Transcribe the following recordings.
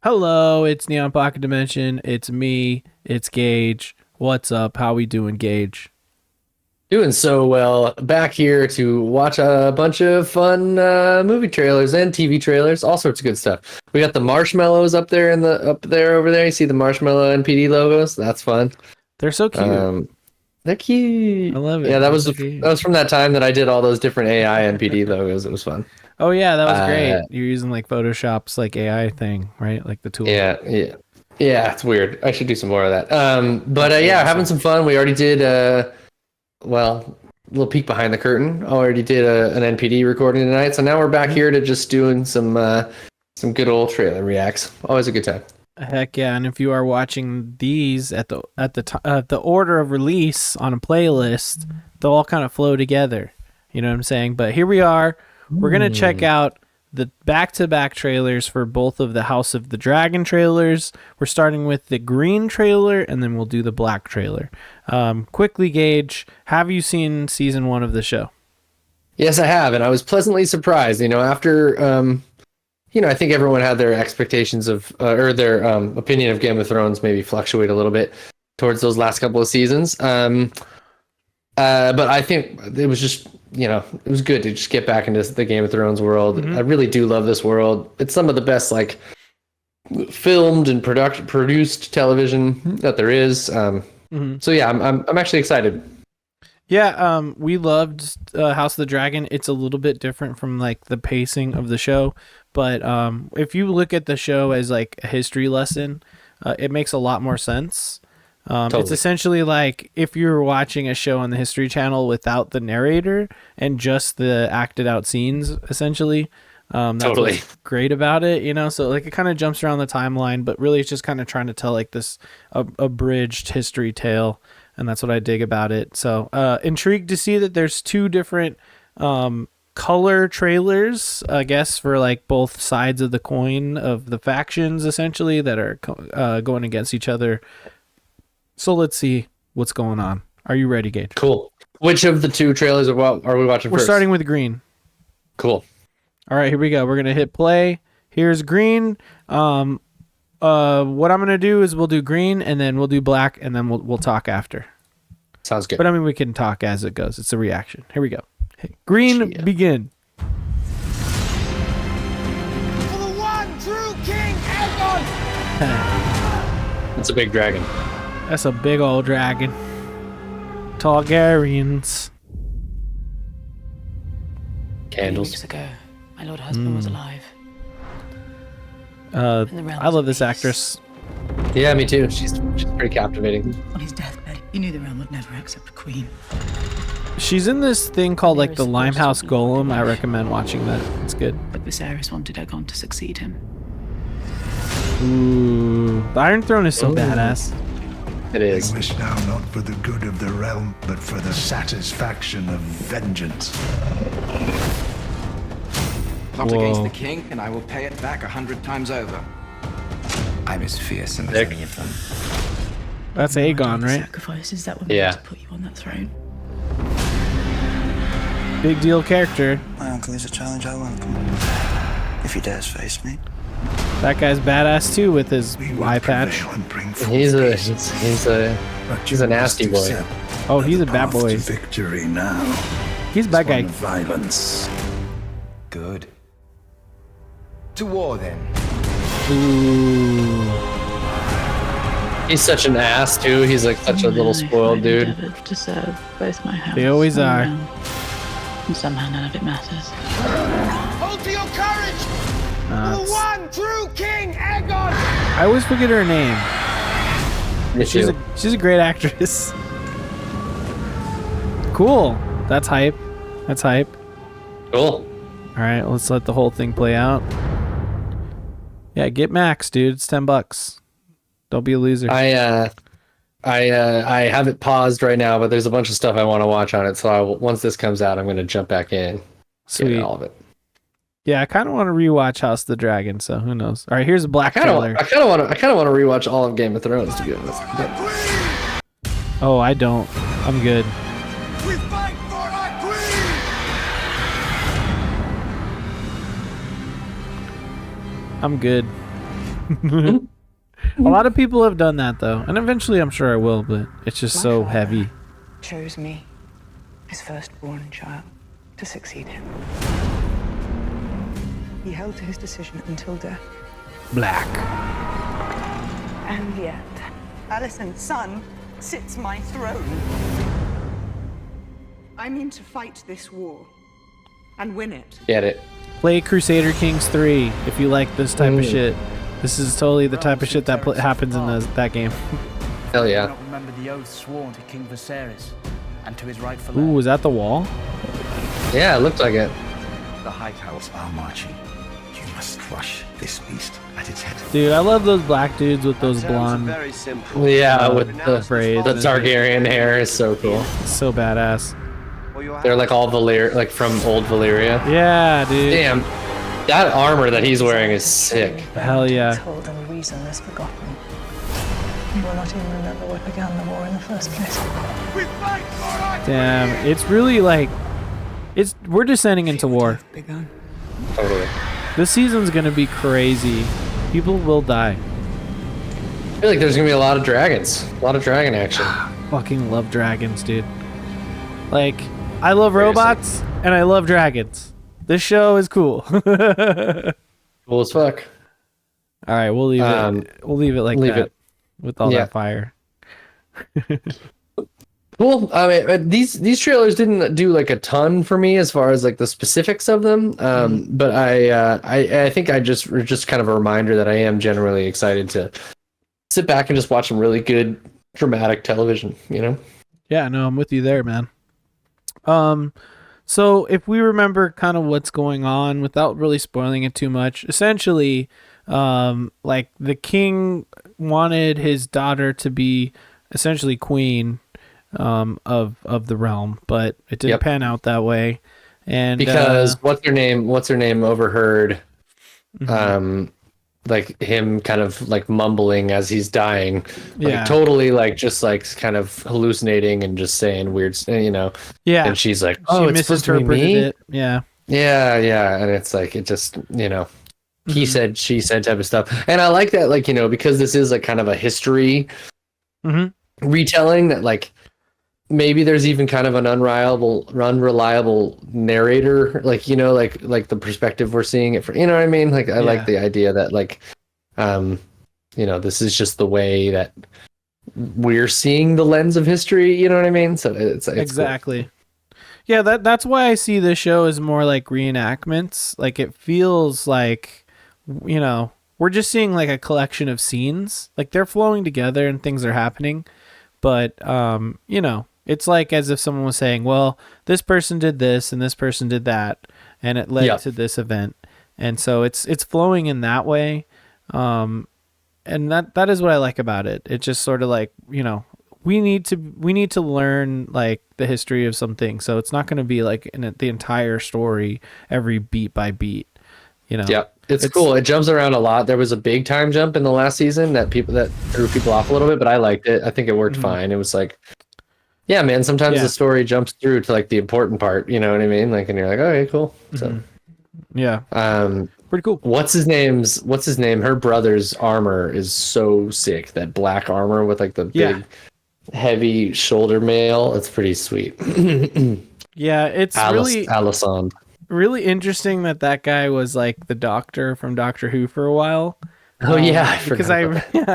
Hello, it's Neon Pocket Dimension. It's me. It's Gage. What's up? How we doing, Gage? Doing so well. Back here to watch a bunch of fun movie trailers and TV trailers, all sorts of good stuff. We got the marshmallows up there over there. You see the marshmallow NPD logos? That's fun. They're so cute. They're cute. I love it. Yeah, that They're was so cute. that was from that time that I did all those different AI NPD logos. It was fun. Oh yeah, that was great. Uh, You're using like Photoshop's like AI thing, right? Like the tool. yeah. It's weird. I should do some more of that. But That's yeah, awesome. having some fun. We already did. Well, a little peek behind the curtain. Already did an NPD recording tonight, so now we're back here to just doing some good old trailer reacts. Always a good time. Heck yeah! And if you are watching these at the order of release on a playlist, they'll all kind of flow together. You know what I'm saying? But here we are. We're gonna check out the back-to-back trailers for both of the House of the Dragon trailers. We're starting with the green trailer, and then we'll do the black trailer. Quickly, Gage, have you seen season 1 of the show? Yes, I have, and I was pleasantly surprised. After I think everyone had their expectations of or their opinion of Game of Thrones maybe fluctuate a little bit towards those last couple of seasons. But I think it was just, it was good to just get back into the Game of Thrones world. Mhm. I really do love this world. It's some of the best, like, filmed and produced television that there is. So yeah, I'm actually excited. Yeah, we loved House of the Dragon. It's a little bit different from like the pacing of the show, but if you look at the show as like a history lesson, it makes a lot more sense. It's Totally. essentially like if you were watching a show on the History Channel without the narrator and just the acted out scenes, essentially. That's Totally. what's great about it, So like it kind of jumps around the timeline, but really it's just kind of trying to tell like this abridged history tale, and that's what I dig about it. So intrigued to see that there's two different color trailers, I guess, for like both sides of the coin of the factions, essentially, that are going against each other. So let's see what's going on. Are you ready, Gage? Cool. Which of the two trailers are we watching We're first? starting with green. Cool. All right, here we go. We're gonna hit play. Here's green. What I'm gonna do is we'll do green, and then we'll do black, and then we'll talk after. Sounds good. But I mean, we can talk as it goes. It's a reaction. Here we go. Hey, green, Yeah. begin. For the one true King Aegon! It's a big dragon. That's a big old dragon. Targaryens. Candles. Weeks ago, my lord husband was alive. I love this actress. Yeah, me too. She's pretty captivating. On his deathbed, he knew the realm would never accept a queen. She's in this thing called like the Limehouse Golem. I recommend watching that. It's good. But Viserys wanted Aegon to succeed him. Ooh, the Iron Throne is so Ooh. badass. It is. I wish now not for the good of the realm, but for the satisfaction of vengeance. Plot Whoa. against the king, and I will pay it back 100 times over. I'm as fearsome as Dick. any of them. That's Aegon, right? Sacrifices that were Yeah. meant to put you on that throne. Big deal character. My uncle is a challenge I welcome. If he dares face me. That guy's badass too with his We will eye patch. prevail and bring forth He's a peace. But he's a you nasty must boy. accept Oh, that he's the a bad path boy. to victory now. He's a is bad one guy. of violence. Good. To war then. Ooh. He's such an ass too. He's like such a little spoiled dude. To serve both my house They always and are. realm. And somehow none of it matters. Hold to your courage! For the It's- one true King Aegon! I always forget her name. Me She's too. a great actress. Cool. That's hype. That's hype. Cool. All right, let's let the whole thing play out. Yeah, get Max, dude. It's $10. Don't be a loser. I have it paused right now, but there's a bunch of stuff I want to watch on it. So once this comes out, I'm going to jump back in. Sweet. Get all of it. Yeah, I kind of want to rewatch House of the Dragon, so who knows? All right, here's a black I kind trailer. of want to rewatch all of Game of Thrones to be honest. But Oh, I don't. I'm good. We fight for our queen! I'm good. A lot of people have done that though, and eventually I'm sure I will, but it's just My so father heavy. chose me, his firstborn child, to succeed him. He held to his decision until death. Black. And yet, Alicent's son sits my throne. I mean to fight this war and win it. Get it. Play Crusader Kings 3 if you like this type of shit. This is totally the type of shit that happens in that game. Hell I yeah. not remember the oath sworn to King Viserys and to his rightful Ooh, heir. was that the wall? Yeah, it looked like it. The High Towers are marching. You must crush this beast at its head. Dude, I love those black dudes with those Terms are blonde, very simple. Yeah, with braids. the Targaryen hair is so cool. so badass. Or your They're like all like from old Valyria. Yeah, dude. Damn, that armor that he's wearing is sick. Hell yeah. Told and reason is forgotten. You will not even remember what began the war in the first place. We fight for our Damn, it's really like, we're descending into war. Begun. Totally. This season's gonna be crazy. People will die. I feel like there's gonna be a lot of dragons, a lot of dragon action. Fucking love dragons, dude. Like, I love Seriously. robots and I love dragons. This show is cool. Cool as fuck. All right, we'll leave it. We'll leave it like leave that it. with all Yeah. that fire. Cool. I mean, these trailers didn't do like a ton for me as far as like the specifics of them. But I think I just kind of a reminder that I am generally excited to sit back and just watch some really good dramatic television. You know. Yeah, no, I'm with you there, man. So if we remember kind of what's going on without really spoiling it too much, essentially, like the king wanted his daughter to be essentially queen of the realm, but it didn't Yep. pan out that way. And Because what's her name overheard Mhm. like him kind of like mumbling as he's dying, like Yeah. totally like just like kind of hallucinating and just saying weird, yeah, and she's like, she oh, it's supposed to be misinterpreted me? it. Yeah. Yeah, and it's like it just he said, she said type of stuff, and I like that, like, because this is like kind of a history Mhm. retelling, that like maybe there's even kind of an unreliable narrator, like like the perspective we're seeing it from, what I mean? Like I like the idea that like this is just the way that we're seeing the lens of history, you know what I mean? So it's Exactly. cool. Yeah, that's why I see this show as more like reenactments. Like it feels like, we're just seeing like a collection of scenes. Like they're flowing together and things are happening. But it's like as if someone was saying, well, this person did this and this person did that, and it led to this event. And so it's flowing in that way. And that is what I like about it. It's just sort of like, we need to learn like the history of something. So it's not going to be like in the entire story, every beat by beat, Yeah, it's cool. It jumps around a lot. There was a big time jump in the last season that threw people off a little bit, but I liked it. I think it worked fine. It was like, yeah, man, sometimes the story jumps through to like the important part, you know what I mean? Like, and you're like, okay, cool. So yeah. Pretty cool. What's his name? Her brother's armor is so sick. That black armor with like the big heavy shoulder mail. It's pretty sweet. Yeah, it's Alicent. really interesting that guy was like the doctor from Doctor Who for a while. Oh yeah, because I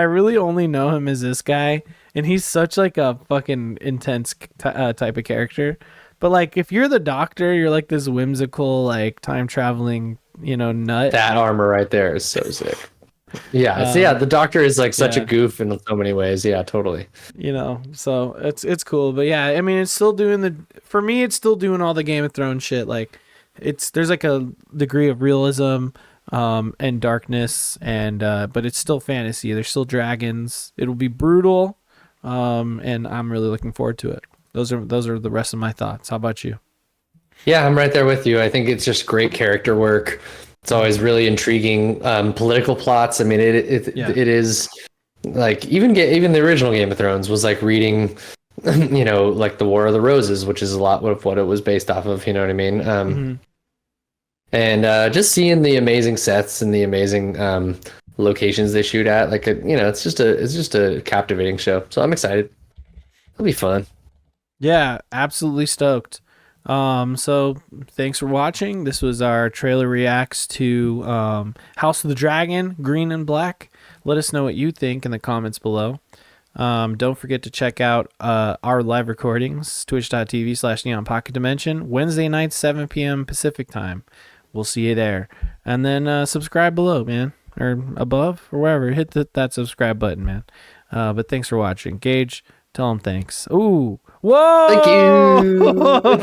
really only know him as this guy, and he's such like a fucking intense type of character. But like, if you're the Doctor, you're like this whimsical, like time traveling, nut. That armor right there is so sick. Yeah, the Doctor is like such a goof in so many ways. Yeah, totally. So it's cool. But yeah, I mean, it's still doing for me, it's still doing all the Game of Thrones shit. Like, there's like a degree of realism and darkness, and but it's still fantasy. There's still dragons. It'll be brutal, and I'm really looking forward to it. Those are the rest of my thoughts. How about you? Yeah, I'm right there with you. I think it's just great character work. It's always really intriguing. Political plots. I mean, it is like even the original Game of Thrones was like reading, like the War of the Roses, which is a lot of what it was based off of. You know what I mean? And just seeing the amazing sets and the amazing locations they shoot at. Like, it's just a captivating show. So I'm excited. It'll be fun. Yeah, absolutely stoked. So thanks for watching. This was our trailer reacts to House of the Dragon, Green and Black. Let us know what you think in the comments below. Don't forget to check out our live recordings, twitch.tv/Neon Pocket Dimension, Wednesday nights, 7 p.m. Pacific time. We'll see you there. And then subscribe below, man, or above, or wherever. Hit that subscribe button, man. But thanks for watching. Gage, tell them thanks. Ooh. Whoa! Thank you.